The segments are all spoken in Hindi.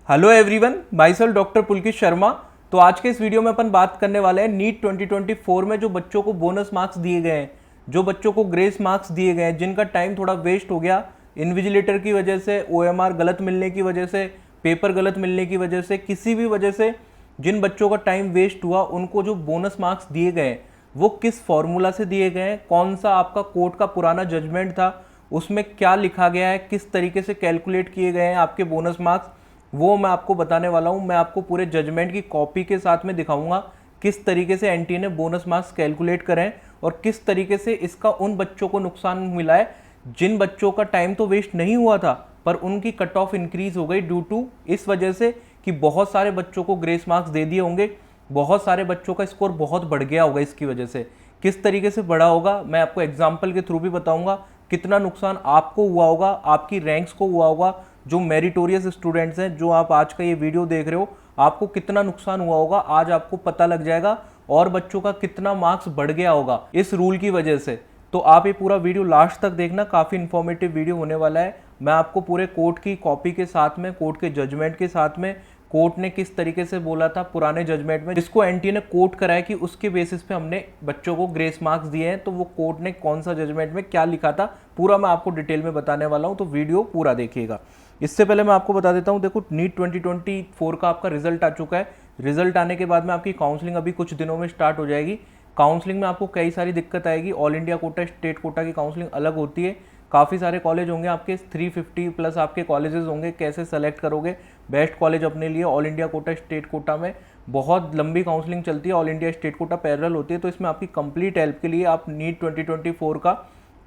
Hello everyone, myself doctor Pulkit Sharma. तो आज के इस वीडियो में अपन बात करने वाले हैं नीट 2024 में जो बच्चों को बोनस मार्क्स दिए गए हैं, जो बच्चों को ग्रेस मार्क्स दिए गए हैं, जिनका टाइम थोड़ा वेस्ट हो गया इन्विजिलेटर की वजह से, ओएमआर गलत मिलने की वजह से, पेपर गलत मिलने की वजह से, किसी भी वजह से जिन बच्चों का टाइम वेस्ट हुआ उनको जो बोनस मार्क्स दिए गए वो किस फॉर्मूला से दिए गए हैं, कौन सा आपका कोर्ट का पुराना जजमेंट था, उसमें क्या लिखा गया है, किस तरीके से कैलकुलेट किए गए हैं आपके बोनस मार्क्स, वो मैं आपको बताने वाला हूं। मैं आपको पूरे जजमेंट की कॉपी के साथ में दिखाऊंगा किस तरीके से एनटीए ने बोनस मार्क्स कैलकुलेट करें और किस तरीके से इसका उन बच्चों को नुकसान मिला है जिन बच्चों का टाइम तो वेस्ट नहीं हुआ था पर उनकी कट ऑफ इंक्रीज हो गई ड्यू टू इस वजह से कि बहुत सारे बच्चों को ग्रेस मार्क्स दे दिए होंगे, बहुत सारे बच्चों का स्कोर बहुत बढ़ गया होगा। इसकी वजह से किस तरीके से बढ़ा होगा मैं आपको एग्जाम्पल के थ्रू भी बताऊंगा। कितना नुकसान आपको हुआ होगा, आपकी रैंक्स को हुआ होगा, जो मेरिटोरियस स्टूडेंट्स हैं, जो आप आज का ये वीडियो देख रहे हो, आपको कितना नुकसान हुआ होगा आज आपको पता लग जाएगा और बच्चों का कितना मार्क्स बढ़ गया होगा इस रूल की वजह से। तो आप ये पूरा वीडियो लास्ट तक देखना, काफ़ी इंफॉर्मेटिव वीडियो होने वाला है। मैं आपको पूरे कोर्ट की कॉपी के साथ में, कोर्ट के जजमेंट के साथ में, कोर्ट ने किस तरीके से बोला था पुराने जजमेंट में, जिसको एनटीए ने कोर्ट कराया कि उसके बेसिस पे हमने बच्चों को ग्रेस मार्क्स दिए हैं, तो वो कोर्ट ने कौन सा जजमेंट में क्या लिखा था पूरा मैं आपको डिटेल में बताने वाला हूं। तो वीडियो पूरा देखिएगा। इससे पहले मैं आपको बता देता हूं, देखो नीट 2024 का आपका रिजल्ट आ चुका है। रिजल्ट आने के बाद में आपकी काउंसलिंग अभी कुछ दिनों में स्टार्ट हो जाएगी। काउंसलिंग में आपको कई सारी दिक्कत आएगी। All India quota, state quota की काउंसलिंग अलग होती है। काफ़ी सारे कॉलेज होंगे आपके, 350 प्लस आपके कॉलेजेस होंगे। कैसे सेलेक्ट करोगे बेस्ट कॉलेज अपने लिए? All India quota, state quota में बहुत लंबी काउंसलिंग चलती है। All India state quota parallel होती है। तो इसमें आपकी कंप्लीट हेल्प के लिए आप नीट 2024 का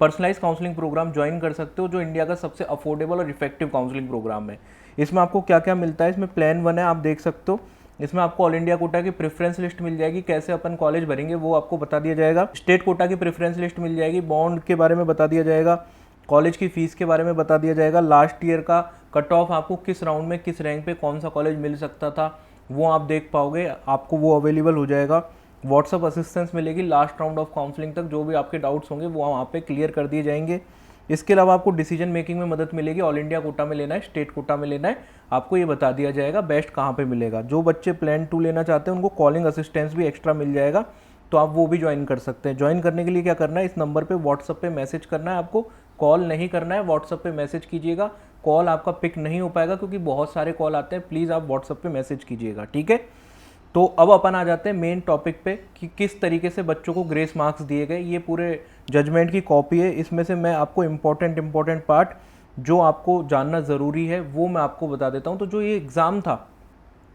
पर्सनलाइज काउंसलिंग प्रोग्राम ज्वाइन कर सकते हो, जो इंडिया का सबसे अफोर्डेबल और इफेक्टिव काउंसलिंग प्रोग्राम है। इसमें आपको क्या क्या मिलता है, इसमें प्लान 1 है, आप देख सकते हो। इसमें आपको ऑल इंडिया कोटा की प्रेफरेंस लिस्ट मिल जाएगी, कैसे अपन कॉलेज भरेंगे वो आपको बता दिया जाएगा। स्टेट कोटा की प्रेफरेंस लिस्ट मिल जाएगी, बॉन्ड के बारे में बता दिया जाएगा, कॉलेज की फीस के बारे में बता दिया जाएगा, लास्ट ईयर का कट ऑफ आपको किस राउंड में किस रैंक पे कौन सा कॉलेज मिल सकता था वो आप देख पाओगे, आपको वो अवेलेबल हो जाएगा। व्हाट्सअप असिस्टेंस मिलेगी लास्ट राउंड ऑफ काउंसलिंग तक, जो भी आपके डाउट्स होंगे वो वहाँ पे क्लियर कर दिए जाएंगे। इसके अलावा आपको डिसीजन मेकिंग में मदद मिलेगी। ऑल इंडिया कोटा में लेना है, स्टेट कोटा में लेना है, आपको ये बता दिया जाएगा बेस्ट कहाँ पे मिलेगा। जो बच्चे प्लान 2 लेना चाहते हैं उनको कॉलिंग असिस्टेंस भी एक्स्ट्रा मिल जाएगा, तो आप वो भी ज्वाइन कर सकते हैं। ज्वाइन करने के लिए क्या करना है, इस नंबर पे व्हाट्सअप पे मैसेज करना है, आपको कॉल नहीं करना है। व्हाट्सअप पे मैसेज कीजिएगा, कॉल आपका पिक नहीं हो पाएगा क्योंकि बहुत सारे कॉल आते हैं। प्लीज़ आप व्हाट्सअप पे मैसेज कीजिएगा, ठीक है। तो अब अपन आ जाते हैं मेन टॉपिक पे कि किस तरीके से बच्चों को ग्रेस मार्क्स दिए गए। ये पूरे जजमेंट की कॉपी है, इसमें से मैं आपको इंपॉर्टेंट पार्ट जो आपको जानना ज़रूरी है वो मैं आपको बता देता हूँ। तो जो ये एग्ज़ाम था,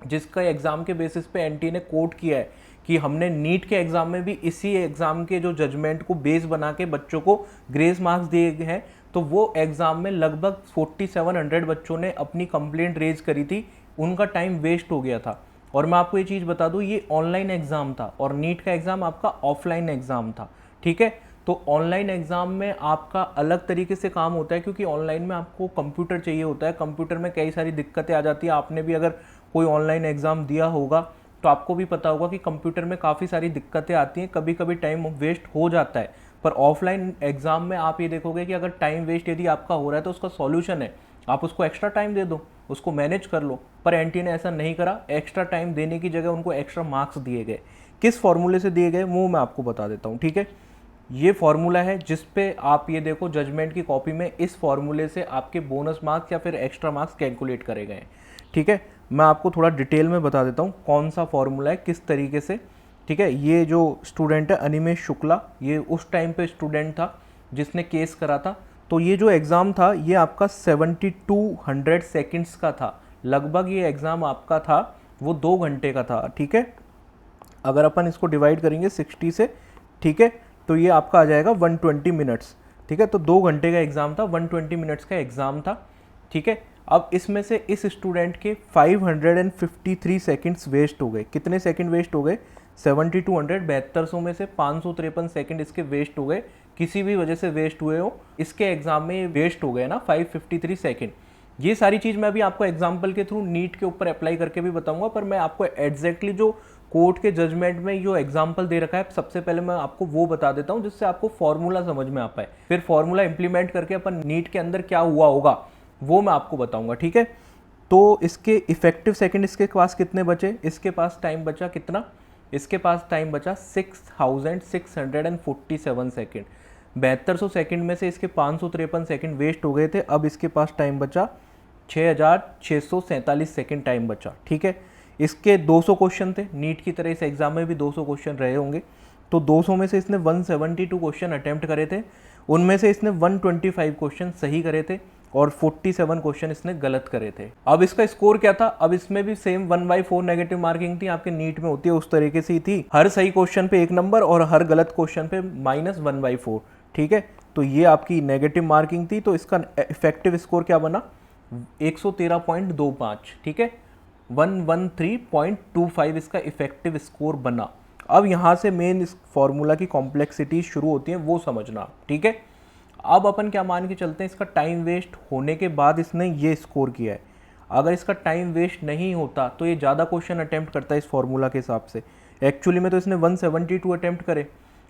जिसका एग्ज़ाम के बेसिस पे एनटीए ने कोट किया है कि हमने नीट के एग्ज़ाम में भी इसी एग्ज़ाम के जो जजमेंट को बेस बना के बच्चों को ग्रेस मार्क्स दिए गए हैं, तो वो एग्ज़ाम में लगभग 4700 बच्चों ने अपनी कंप्लेंट रेज करी थी, उनका टाइम वेस्ट हो गया था। और मैं आपको ये चीज़ बता दूँ, ये ऑनलाइन एग्ज़ाम था और नीट का एग्ज़ाम आपका ऑफलाइन एग्ज़ाम था, ठीक है। तो ऑनलाइन एग्ज़ाम में आपका अलग तरीके से काम होता है क्योंकि ऑनलाइन में आपको कंप्यूटर चाहिए होता है। कंप्यूटर में कई सारी दिक्कतें आ जाती है। आपने भी अगर कोई ऑनलाइन एग्ज़ाम दिया होगा तो आपको भी पता होगा कि कंप्यूटर में काफ़ी सारी दिक्कतें आती हैं, कभी कभी टाइम वेस्ट हो जाता है। पर ऑफलाइन एग्ज़ाम में आप ये देखोगे कि अगर टाइम वेस्ट यदि आपका हो रहा है तो उसका सॉल्यूशन है, आप उसको एक्स्ट्रा टाइम दे दो, उसको मैनेज कर लो। पर एनटीए ने ऐसा नहीं करा, एक्स्ट्रा टाइम देने की जगह उनको एक्स्ट्रा मार्क्स दिए गए। किस फॉर्मूले से दिए गए वो मैं आपको बता देता हूँ, ठीक है। ये फॉर्मूला है जिस पे आप ये देखो जजमेंट की कॉपी में, इस फॉर्मूले से आपके बोनस मार्क्स या फिर एक्स्ट्रा मार्क्स कैलकुलेट करे गए हैं, ठीक है। मैं आपको थोड़ा डिटेल में बता देता हूँ कौन सा फॉर्मूला है, किस तरीके से, ठीक है। ये जो स्टूडेंट है अनिमेश शुक्ला, ये उस टाइम पे स्टूडेंट था जिसने केस करा था। तो ये जो एग्ज़ाम था ये आपका 7200 सेकेंड्स का था, लगभग ये एग्ज़ाम आपका था वो 2 घंटे का था, ठीक है। अगर अपन इसको डिवाइड करेंगे 60 से, ठीक है, तो ये आपका आ जाएगा 120 मिनट्स, ठीक है। तो 2 घंटे का एग्ज़ाम था, 120 मिनट्स का एग्ज़ाम था, ठीक है। अब इसमें से इस स्टूडेंट के 553 सेकंड्स वेस्ट हो गए। कितने सेकंड वेस्ट हो गए? 7200, 7200 में से 553 सेकंड इसके वेस्ट हो गए, किसी भी वजह से वेस्ट हुए हो। इसके एग्जाम में वेस्ट हो गए ना 553 सेकंड। ये सारी चीज़ मैं भी आपको एग्जाम्पल के थ्रू नीट के ऊपर अप्लाई करके भी बताऊंगा, पर मैं आपको एग्जैक्टली जो कोर्ट के जजमेंट में जो एग्जाम्पल दे रखा है सबसे पहले मैं आपको वो बता देता हूँ, जिससे आपको फॉर्मूला समझ में आ पाए। फिर फॉर्मूला इंप्लीमेंट करके अपन नीट के अंदर क्या हुआ होगा वो मैं आपको बताऊंगा, ठीक है। तो इसके इफेक्टिव सेकंड इसके पास कितने बचे, इसके पास टाइम बचा कितना, इसके पास टाइम बचा 6647 सेकंड। 7200 सेकंड में से इसके 553 सेकंड वेस्ट हो गए थे, अब इसके पास टाइम बचा 6647 सेकंड टाइम बचा। ठीक है, इसके 200 क्वेश्चन थे, नीट की तरह इस एग्जाम में भी 200 क्वेश्चन रहे होंगे, तो 200 में से इसने 172 क्वेश्चन अटेम्प्ट करे थे, उनमें से इसने 125 क्वेश्चन सही करे थे और 47 क्वेश्चन इसने गलत करे थे। अब इसका स्कोर क्या था, अब इसमें भी सेम 1/4 नेगेटिव मार्किंग थी, आपके नीट में होती है उस तरीके से ही थी, हर सही क्वेश्चन पे 1 नंबर और हर गलत क्वेश्चन पे -1/4। ठीक है, तो ये आपकी नेगेटिव मार्किंग थी, तो इसका इफेक्टिव स्कोर क्या बना 113.25। ठीक है, 113.25 इसका इफेक्टिव स्कोर बना। अब यहाँ से मेन इस फॉर्मूला की कॉम्प्लेक्सिटी शुरू होती है, वो समझना। ठीक है, अब अपन क्या मान के चलते हैं, इसका टाइम वेस्ट होने के बाद इसने ये स्कोर किया है। अगर इसका टाइम वेस्ट नहीं होता तो ये ज़्यादा क्वेश्चन अटेम्प्ट करता है इस फॉर्मूला के हिसाब से। एक्चुअली में तो इसने 172 अटेम्प्ट करे।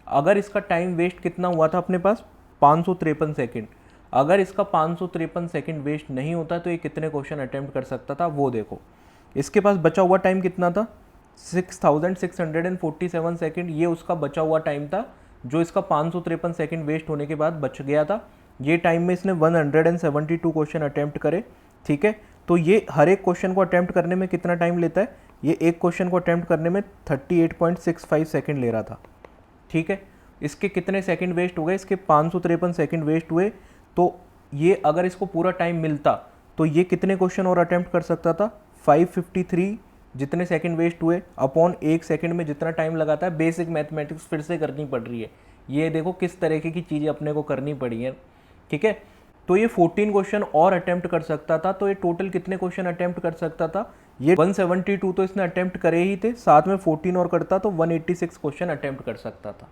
अगर इसका टाइम वेस्ट कितना हुआ था अपने पास 553 सेकेंड, अगर इसका 553 सेकेंड वेस्ट नहीं होता तो ये कितने क्वेश्चन अटेम्प्ट कर सकता था, वो देखो। इसके पास बचा हुआ टाइम कितना था 6647 सेकेंड, ये उसका बचा हुआ टाइम था जो इसका 553 सेकेंड वेस्ट होने के बाद बच गया था। ये टाइम में इसने 172 क्वेश्चन अटेम्प्ट करे। ठीक है, तो ये हर एक क्वेश्चन को अटेम्प्ट करने में कितना टाइम लेता है, ये एक क्वेश्चन को अटेम्प्ट करने में 38.65 सेकेंड ले रहा था। ठीक है, इसके कितने सेकेंड वेस्ट हो गए, इसके 553 सेकेंड वेस्ट हुए, तो ये अगर इसको पूरा टाइम मिलता तो ये कितने क्वेश्चन और अटेम्प्ट कर सकता था 553 जितने सेकंड वेस्ट हुए अपॉन एक सेकंड में जितना टाइम लगाता है। बेसिक मैथमेटिक्स फिर से करनी पड़ रही है, ये देखो किस तरीके की चीज़ें अपने को करनी पड़ी है। ठीक है, तो ये 14 क्वेश्चन और अटेम्प्ट कर सकता था, तो ये टोटल कितने क्वेश्चन अटेम्प्ट कर सकता था, ये 172 तो इसने अटेम्प्ट करे ही थे, साथ में 14 और करता तो 186 क्वेश्चन अटेम्प्ट कर सकता था।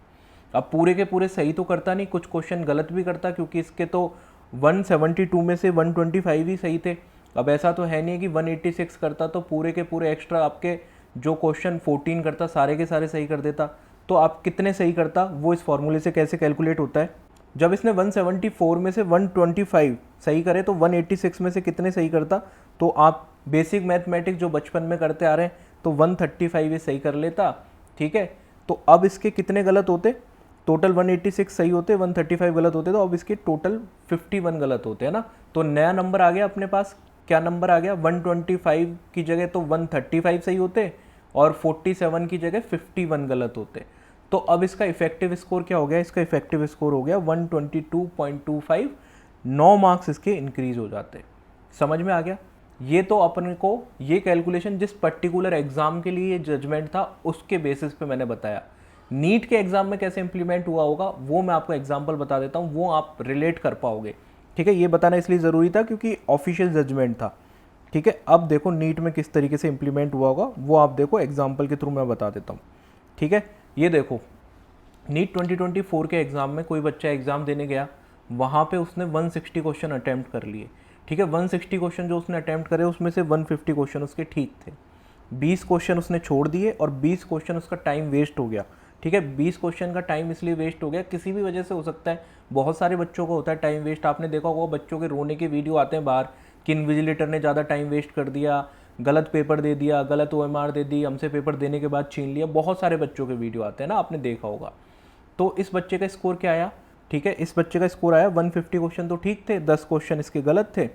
अब पूरे के पूरे सही तो करता नहीं, कुछ क्वेश्चन गलत भी करता, क्योंकि इसके तो 172 में से 125 ही सही थे। अब ऐसा तो है नहीं कि 186 करता तो पूरे के पूरे एक्स्ट्रा आपके जो क्वेश्चन 14 करता सारे के सारे सही कर देता, तो आप कितने सही करता, वो इस फॉर्मूले से कैसे कैलकुलेट होता है। जब इसने 174 में से 125 सही करे तो 186 में से कितने सही करता, तो आप बेसिक मैथमेटिक्स जो बचपन में करते आ रहे हैं तो 135 ये सही कर लेता। ठीक है, तो अब इसके कितने गलत होते, टोटल 186 सही होते, 135 गलत होते, तो अब इसके टोटल 51 गलत होते हैं ना। तो नया नंबर आ गया अपने पास, क्या नंबर आ गया 125 की जगह तो 135 सही होते और 47 की जगह 51 गलत होते। तो अब इसका इफेक्टिव स्कोर क्या हो गया, इसका इफेक्टिव स्कोर हो गया 122.25, 9 मार्क्स इसके इंक्रीज हो जाते। समझ में आ गया। ये तो अपन को ये कैलकुलेशन जिस पर्टिकुलर एग्जाम के लिए ये जजमेंट था उसके बेसिस पे मैंने बताया। नीट के एग्जाम में कैसे इंप्लीमेंट हुआ होगा वो मैं आपको एग्जाम्पल बता देता हूँ, वो आप रिलेट कर पाओगे। ठीक है, ये बताना इसलिए ज़रूरी था क्योंकि ऑफिशियल जजमेंट था। ठीक है, अब देखो नीट में किस तरीके से इंप्लीमेंट हुआ होगा वो आप देखो एग्जाम्पल के थ्रू मैं बता देता हूँ। ठीक है, ये देखो नीट 2024 के एग्ज़ाम में कोई बच्चा एग्ज़ाम देने गया, वहाँ पे उसने 160 क्वेश्चन अटैम्प्ट कर लिए। ठीक है, 160 क्वेश्चन जो उसने अटैम्प्ट करे उसमें से 150 क्वेश्चन उसके ठीक थे, 20 क्वेश्चन उसने छोड़ दिए और 20 क्वेश्चन उसका टाइम वेस्ट हो गया। ठीक है, 20 क्वेश्चन का टाइम इसलिए वेस्ट हो गया, किसी भी वजह से हो सकता है, बहुत सारे बच्चों को होता है टाइम वेस्ट। आपने देखा होगा बच्चों के रोने के वीडियो आते हैं बाहर कि इन्विजिलेटर ने ज़्यादा टाइम वेस्ट कर दिया, गलत पेपर दे दिया, गलत OMR दे दी, हमसे पेपर देने के बाद छीन लिया, बहुत सारे बच्चों के वीडियो आते हैं ना, आपने देखा होगा। तो इस बच्चे का स्कोर क्या आया, ठीक है, इस बच्चे का स्कोर आया 150 क्वेश्चन तो ठीक थे, 10 क्वेश्चन इसके गलत थे,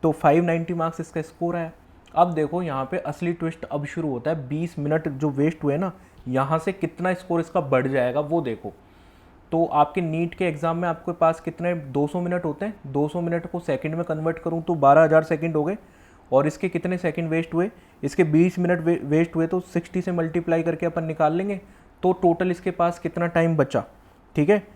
तो 590 मार्क्स इसका स्कोर आया। अब देखो यहाँ पे असली ट्विस्ट अब शुरू होता है, 20 मिनट जो वेस्ट हुए ना, यहाँ से कितना स्कोर इसका बढ़ जाएगा वो देखो। तो आपके नीट के एग्जाम में आपके पास कितने 200 मिनट होते हैं, 200 मिनट को सेकंड में कन्वर्ट करूँ तो 12,000 सेकंड हो गए, और इसके कितने सेकंड वेस्ट हुए, इसके 20 मिनट वेस्ट हुए, तो 60 से मल्टीप्लाई करके अपन निकाल लेंगे तो टोटल इसके पास कितना टाइम बचा। ठीक है,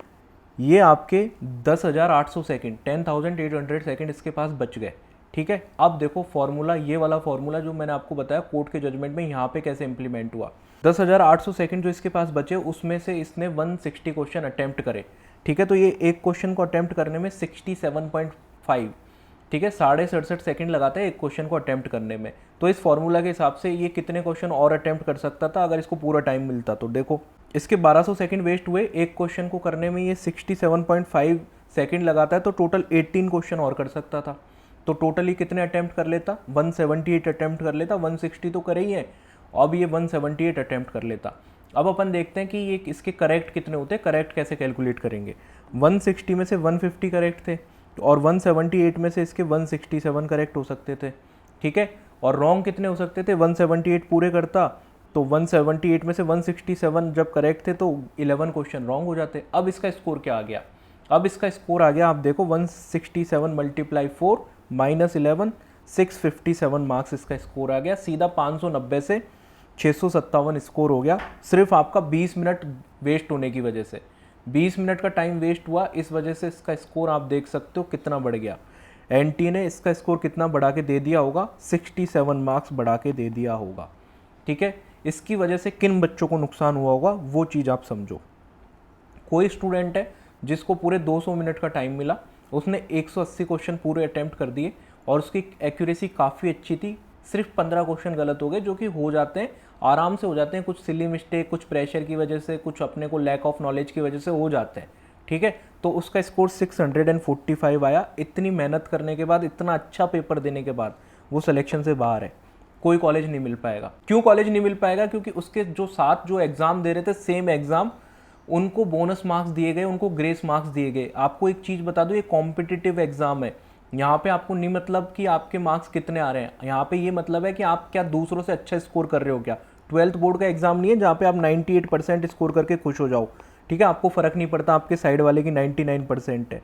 ये आपके 10,800 सेकंड, 10,800 सेकंड इसके पास बच गए। ठीक है, अब देखो फॉर्मूला, ये वाला फॉर्मूला जो मैंने आपको बताया कोर्ट के जजमेंट में, यहाँ पे कैसे इंप्लीमेंट हुआ। 10,800 सेकंड जो इसके पास बचे उसमें से इसने 160 क्वेश्चन अटेम्प्ट करे। ठीक है, तो ये एक क्वेश्चन को अटेम्प्ट करने में 67.5, ठीक है, 67.5 सेकंड लगाता है एक क्वेश्चन को अटेम्प्ट करने में। तो इस फॉर्मूला के हिसाब से ये कितने क्वेश्चन और अटेम्प्ट कर सकता था अगर इसको पूरा टाइम मिलता। तो देखो इसके 1200 सेकंड वेस्ट हुए, एक क्वेश्चन को करने में ये 67.5 सेकंड लगाता है, तो टोटल 18 क्वेश्चन और कर सकता था। तो टोटली कितने अटेम्प्ट कर लेता, 178 अटेम्प्ट कर लेता, 160 तो करे ही है, अब ये 178 अटेम्प्ट कर लेता। अब अपन देखते हैं कि ये इसके करेक्ट कितने होते हैं, करेक्ट कैसे कैलकुलेट करेंगे। 160 में से 150 करेक्ट थे और 178 में से इसके 167 करेक्ट हो सकते थे, ठीक है। और रॉन्ग कितने हो सकते थे, 178 पूरे करता तो 178 में से 167 जब करेक्ट थे तो 11 क्वेश्चन रॉन्ग हो जाते। अब इसका स्कोर क्या आ गया, अब इसका स्कोर आ गया, आप देखो 167 मल्टीप्लाई 4 माइनस 11, 657 मार्क्स इसका स्कोर आ गया। सीधा 590 से 657 स्कोर हो गया, सिर्फ आपका 20 मिनट वेस्ट होने की वजह से। 20 मिनट का टाइम वेस्ट हुआ, इस वजह से इसका स्कोर आप देख सकते हो कितना बढ़ गया। एनटीए ने इसका स्कोर कितना बढ़ा के दे दिया होगा, 67 मार्क्स बढ़ा के दे दिया होगा, ठीक है। इसकी वजह से किन बच्चों को नुकसान हुआ होगा वो चीज़ आप समझो। कोई स्टूडेंट है जिसको पूरे 200 मिनट का टाइम मिला, उसने 180 क्वेश्चन पूरे अटेम्प्ट कर दिए और उसकी एक्यूरेसी काफ़ी अच्छी थी, सिर्फ 15 क्वेश्चन गलत हो गए, जो कि हो जाते हैं, आराम से हो जाते हैं, कुछ सिली मिस्टेक, कुछ प्रेशर की वजह से, कुछ अपने को लैक ऑफ नॉलेज की वजह से हो जाते हैं, ठीक है। तो उसका स्कोर 645 आया। इतनी मेहनत करने के बाद, इतना अच्छा पेपर देने के बाद वो सिलेक्शन से बाहर है, कोई कॉलेज नहीं मिल पाएगा। क्यों कॉलेज नहीं मिल पाएगा, क्योंकि उसके जो साथ जो एग्ज़ाम दे रहे थे सेम एग्ज़ाम, उनको बोनस मार्क्स दिए गए, उनको ग्रेस मार्क्स दिए गए। आपको एक चीज़ बता दूं, ये कॉम्पिटिटिव एग्जाम है, यहाँ पे आपको नहीं मतलब कि आपके मार्क्स कितने आ रहे हैं, यहाँ पे ये मतलब है कि आप क्या दूसरों से अच्छा स्कोर कर रहे हो क्या। 12th बोर्ड का एग्जाम नहीं है जहाँ पे आप 98% स्कोर करके खुश हो जाओ, ठीक है, आपको फ़र्क नहीं पड़ता आपके साइड वाले की 99% है।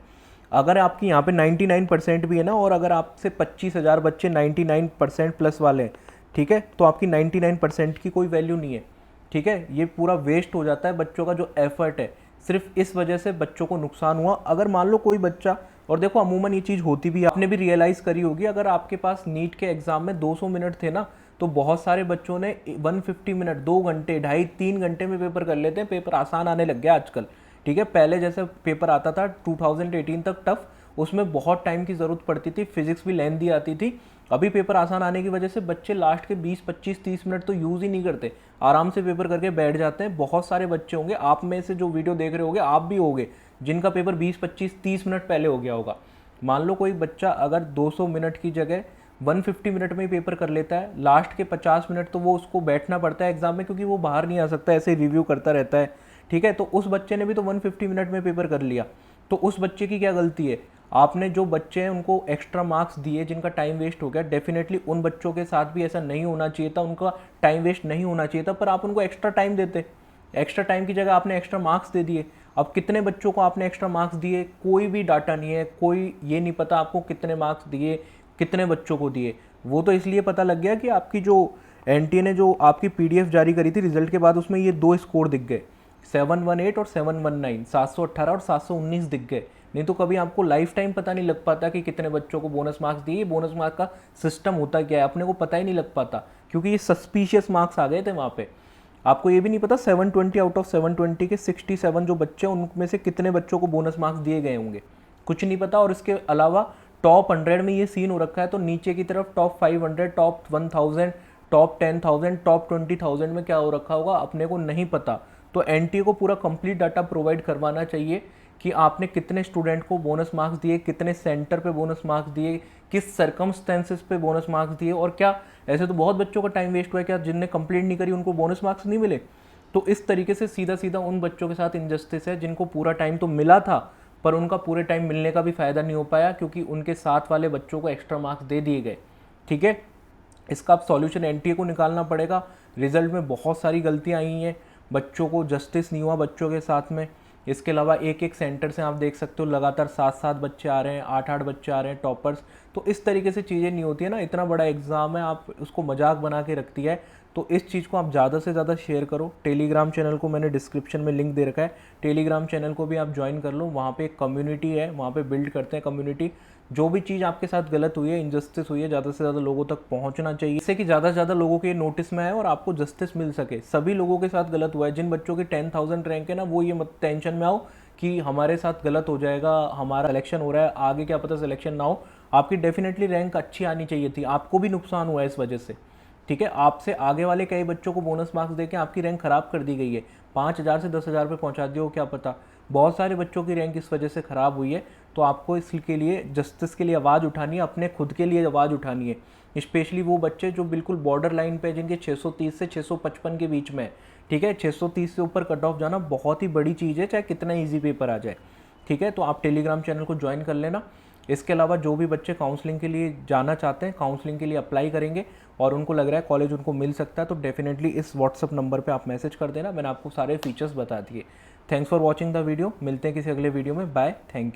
अगर आपकी यहाँ पे 99% भी है ना, और अगर आपसे 25,000 बच्चे 99% प्लस वाले हैं, ठीक है, तो आपकी 99% की कोई वैल्यू नहीं है, ठीक है। ये पूरा वेस्ट हो जाता है बच्चों का जो एफर्ट है, सिर्फ इस वजह से बच्चों को नुकसान हुआ। अगर मान लो कोई बच्चा, और देखो अमूमन ये चीज़ होती भी, आपने भी रियलाइज़ करी होगी, अगर आपके पास नीट के एग्ज़ाम में 200 मिनट थे ना, तो बहुत सारे बच्चों ने 150 मिनट, 2 घंटे, 2.5-3 घंटे में पेपर कर लेते हैं। पेपर आसान आने लग गया आजकल, ठीक है। पहले जैसे पेपर आता था 2018 तक टफ, उसमें बहुत टाइम की ज़रूरत पड़ती थी, फिजिक्स भी लेंथी आती थी। अभी पेपर आसान आने की वजह से बच्चे लास्ट के 20, 25, 30 मिनट तो यूज़ ही नहीं करते, आराम से पेपर करके बैठ जाते हैं। बहुत सारे बच्चे होंगे, आप में से जो वीडियो देख रहे होंगे आप भी होंगे, जिनका पेपर 20, 25, 30 मिनट पहले हो गया होगा। मान लो कोई बच्चा अगर 200 मिनट की जगह 150 मिनट में ही पेपर कर लेता है, लास्ट के 50 मिनट तो वो उसको बैठना पड़ता है एग्जाम में, क्योंकि वो बाहर नहीं आ सकता, ऐसे रिव्यू करता रहता है, ठीक है। तो उस बच्चे ने भी तो 150 मिनट में पेपर कर लिया, तो उस बच्चे की क्या गलती है। आपने जो बच्चे हैं उनको एक्स्ट्रा मार्क्स दिए, जिनका टाइम वेस्ट हो गया, डेफिनेटली उन बच्चों के साथ भी ऐसा नहीं होना चाहिए था, उनका टाइम वेस्ट नहीं होना चाहिए था, पर आप उनको एक्स्ट्रा टाइम देते, एक्स्ट्रा टाइम की जगह आपने एक्स्ट्रा मार्क्स दे दिए। अब कितने बच्चों को आपने एक्स्ट्रा मार्क्स दिए, कोई भी डाटा नहीं है, कोई ये नहीं पता आपको कितने मार्क्स दिए, कितने बच्चों को दिए। वो तो इसलिए पता लग गया कि आपकी जो एनटीए ने जो आपकी पीडीएफ जारी करी थी रिजल्ट के बाद, उसमें ये 2 स्कोर दिख गए, 718 और 719, 718 और 719 दिख गए। नहीं तो कभी आपको लाइफ टाइम पता नहीं लग पाता कि कितने बच्चों को बोनस मार्क्स दिए, बोनस मार्क्स का सिस्टम होता क्या है, अपने को पता ही नहीं लग पाता, क्योंकि ये सस्पिशियस मार्क्स आ गए थे वहाँ पे। आपको ये भी नहीं पता 720 आउट ऑफ 720 के 67 जो बच्चे हैं उनमें से कितने बच्चों को बोनस मार्क्स दिए गए होंगे, कुछ नहीं पता। और इसके अलावा टॉप 100 में ये सीन हो रखा है, तो नीचे की तरफ टॉप 500, टॉप 1000, टॉप 10,000, टॉप 20,000 में क्या हो रखा होगा अपने को नहीं पता। तो एनटीए को पूरा कंप्लीट डाटा प्रोवाइड करवाना चाहिए कि आपने कितने स्टूडेंट को बोनस मार्क्स दिए, कितने सेंटर पे बोनस मार्क्स दिए, किस सर्कमस्टेंसेस पे बोनस मार्क्स दिए, और क्या ऐसे तो बहुत बच्चों का टाइम वेस्ट हुआ है, क्या जिनने कंप्लीट नहीं करी उनको बोनस मार्क्स नहीं मिले। तो इस तरीके से सीधा सीधा उन बच्चों के साथ इनजस्टिस है जिनको पूरा टाइम तो मिला था, पर उनका पूरे टाइम मिलने का भी फ़ायदा नहीं हो पाया, क्योंकि उनके साथ वाले बच्चों को एक्स्ट्रा मार्क्स दे दिए गए, ठीक है। इसका अब सॉल्यूशन एनटीए को निकालना पड़ेगा। रिजल्ट में बहुत सारी गलतियाँ आई हैं, बच्चों को जस्टिस नहीं हुआ बच्चों के साथ में। इसके अलावा एक एक सेंटर से आप देख सकते हो लगातार 7-7 बच्चे आ रहे हैं, 8-8 बच्चे आ रहे हैं टॉपर्स। तो इस तरीके से चीज़ें नहीं होती है ना, इतना बड़ा एग्ज़ाम है, आप उसको मजाक बना के रखती है। तो इस चीज़ को आप ज़्यादा से ज़्यादा शेयर करो। टेलीग्राम चैनल को मैंने डिस्क्रिप्शन में लिंक दे रखा है, टेलीग्राम चैनल को भी आप ज्वाइन कर लो, वहाँ पे एक कम्युनिटी है, वहाँ पे बिल्ड करते हैं कम्युनिटी। जो भी चीज़ आपके साथ गलत हुई है, इनजस्टिस हुई है, ज़्यादा से ज़्यादा लोगों तक पहुँचना चाहिए, जिससे कि ज़्यादा से ज़्यादा लोगों के नोटिस में आए और आपको जस्टिस मिल सके। सभी लोगों के साथ गलत हुआ है, जिन बच्चों की 10,000 रैंक है ना, वो ये मत टेंशन में आओ कि हमारे साथ गलत हो जाएगा, हमारा सिलेक्शन हो रहा है, आगे क्या पता सिलेक्शन ना हो। आपकी डेफिनेटली रैंक अच्छी आनी चाहिए थी, आपको भी नुकसान हुआ है इस वजह से, ठीक है। आपसे आगे वाले कई बच्चों को बोनस मार्क्स देके आपकी रैंक खराब कर दी गई है, 5,000 से 10,000 पे पहुंचा दियो, क्या पता। बहुत सारे बच्चों की रैंक इस वजह से ख़राब हुई है। तो आपको इसके लिए जस्टिस के लिए आवाज़ उठानी है, अपने खुद के लिए आवाज़ उठानी है। स्पेशली वो बच्चे जो बिल्कुल बॉर्डर लाइन पे, जिनके 630 से 655 के बीच में है, ठीक है। 630 से ऊपर कट ऑफ जाना बहुत ही बड़ी चीज़ है, चाहे कितना ईजी पेपर आ जाए, ठीक है। तो आप टेलीग्राम चैनल को ज्वाइन कर लेना। इसके अलावा जो भी बच्चे काउंसलिंग के लिए जाना चाहते हैं, काउंसलिंग के लिए अप्लाई करेंगे और उनको लग रहा है कॉलेज उनको मिल सकता है, तो डेफिनेटली इस व्हाट्सअप नंबर पे आप मैसेज कर देना। मैंने आपको सारे फीचर्स बता दिए। Thanks for watching the video. मिलते हैं किसी अगले वीडियो में। Bye, thank you.